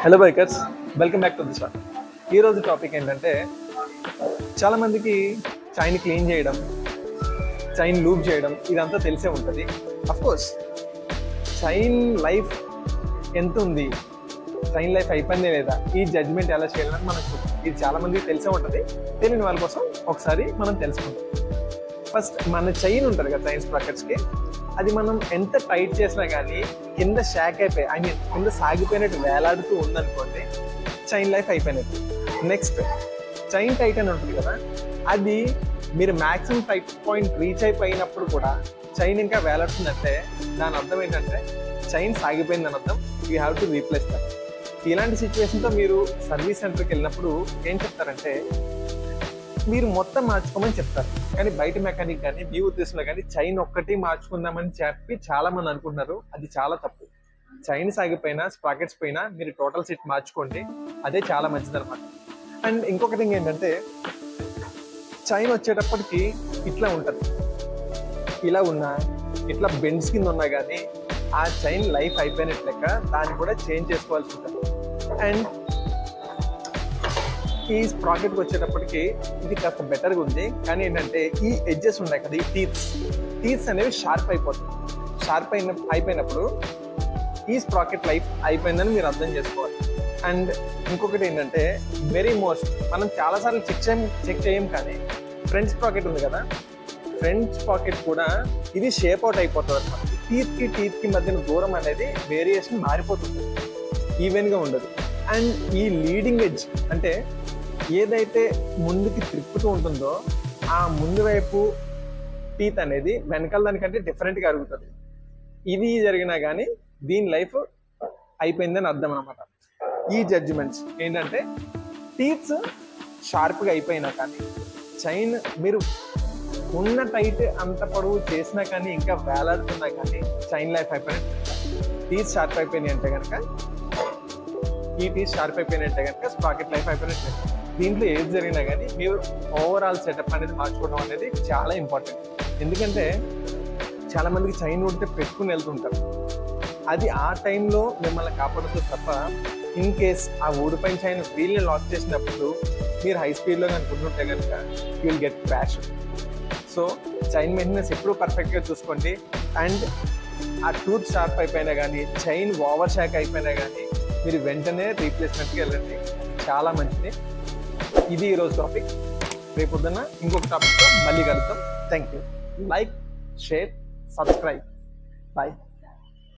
Hello bikers, welcome back to the shop. ఈరోజు topic ఏంటంటే, చాలామందికి చైన్ క్లీన్ చేయడం, చైన్ లూప్ చేయడం ఇదంతా తెలిసే ఉంటుంది. అఫ్కోర్స్ చైన్ లైఫ్ ఎంత ఉంది, చైన్ లైఫ్ అయిపోయిందే లేదా, ఈ జడ్జ్మెంట్ ఎలా చేయాలని మనకు ఇది చాలామందికి తెలిసే ఉంటుంది. తెలియని వాళ్ళ కోసం ఒకసారి మనం తెలుసుకుంటాం. ఫస్ట్ మన చైన్ ఉంటుంది కదా, చైన్ స్ప్రాకెట్స్కి, అది మనం ఎంత టైట్ చేసినా కానీ కింద షాక్ అయిపోయి కింద సాగిపోయినట్టు వేలాడుతూ ఉందనుకోండి, చైన్ లైఫ్ అయిపోయినట్టు. నెక్స్ట్ చైన్ టైట్ అని ఉంటుంది కదా, అది మీరు మ్యాక్సిమం టైట్ పాయింట్ రీచ్ అయిపోయినప్పుడు కూడా చైన్ ఇంకా వేలాడుతుందంటే దాని అర్థం ఏంటంటే చైన్ సాగిపోయిందని అర్థం. You have to replace that. ఇలాంటి సిచ్యువేషన్తో మీరు సర్వీస్ సెంటర్కి వెళ్ళినప్పుడు ఏం చెప్తారంటే, మీరు మొత్తం మార్చుకోమని చెప్తారు. కానీ బయట మెకానిక్ కానీ మీ ఉద్దేశంలో కానీ చైన్ ఒక్కటి మార్చుకుందామని చెప్పి చాలా మంది అనుకుంటున్నారు. అది చాలా తప్పు. చైన్ సాగిపోయినా స్ప్రాకెట్స్ పోయినా మీరు టోటల్ సెట్ మార్చుకోండి, అదే చాలా మంచిది అనమాట. అండ్ ఇంకొకటి ఏంటంటే, చైన్ వచ్చేటప్పటికి ఇట్లా ఉంటుంది, ఇలా ఉన్నా ఇట్లా బెండ్స్ కింద ఉన్నా కానీ ఆ చైన్ లైఫ్ అయిపోయినట్టు లెక్క, దాన్ని కూడా చేంజ్ చేసుకోవాల్సి ఉంటుంది. అండ్ ఈ స్ప్రాకెట్కి వచ్చేటప్పటికి ఇది కాస్త బెటర్గా ఉంది. కానీ ఏంటంటే ఈ ఎడ్జెస్ ఉన్నాయి కదా, ఈ టీత్స్ అనేవి షార్ప్ అయిపోతాయి. షార్ప్ అయిపోయినప్పుడు ఈ స్ప్రాకెట్ లైఫ్ అయిపోయిందని మీరు అర్థం చేసుకోవాలి. అండ్ ఇంకొకటి ఏంటంటే, వెరీ మోస్ట్ మనం చాలాసార్లు చెక్ చేయం కానీ ఫ్రంట్ స్ప్రాకెట్ ఉంది కదా, ఫ్రంట్ స్ప్రాకెట్ కూడా ఇది షేప్ అవుట్ అయిపోతుంది అనమాట. టీత్కి మధ్యన దూరం అనేది వేరియేషన్ మారిపోతుంది, ఈవెన్గా ఉండదు. అండ్ ఈ లీడింగ్ ఎడ్జ్ అంటే ఏదైతే ముందుకి తిప్పుతూ ఉంటుందో ఆ ముందు వైపు టీత్ అనేది వెనకాల దానికంటే డిఫరెంట్గా అరుగుతుంది. ఇది జరిగినా కానీ దీని లైఫ్ అయిపోయిందని అర్థం అనమాట. ఈ జడ్జిమెంట్స్ ఏంటంటే, టీత్స్ షార్ప్గా అయిపోయినా కానీ చైన్ మీరు ఉన్న టైట్ అంత పొడవు చేసినా కానీ ఇంకా వేలాడుతున్నా కానీ చైన్ లైఫ్ అయిపోయినట్టు. టీత్ షార్ప్ అయిపోయినాయి అంటే కనుక, ఈ టీత్ షార్ప్ అయిపోయినాయి అంటే కనుక స్ప్రాకెట్ లైఫ్ అయిపోయినట్టు. దీంట్లో ఏది జరిగినా కానీ మీరు ఓవరాల్ సెటప్ అనేది మార్చుకోవడం అనేది చాలా ఇంపార్టెంట్. ఎందుకంటే చాలామందికి చైన్ ఉంటే పెట్టుకుని వెళ్తుంటారు, అది ఆ టైంలో మిమ్మల్ని కాపాడుతుంది తప్ప, ఇన్ కేస్ ఆ ఊడిపోయిన చైన్ వీల్ని లాక్ చేసినప్పుడు మీరు హై స్పీడ్లో కనుకుంటుంటే కనుక you will get crash. So chain maintenance ఎప్పుడూ పర్ఫెక్ట్గా చూసుకోండి. అండ్ ఆ టూత్ షార్ప్ అయిపోయినా కానీ చైన్ ఓవర్ షాక్ అయిపోయినా కానీ మీరు వెంటనే రీప్లేస్మెంట్కి వెళ్ళండి, చాలా మంచిది. ఇది ఈరోజు టాపిక్. రేపు పొద్దున్న ఇంకొక టాపిక్తో మళ్ళీ కలుద్దాం. Thank you. Like, share, subscribe. Bye.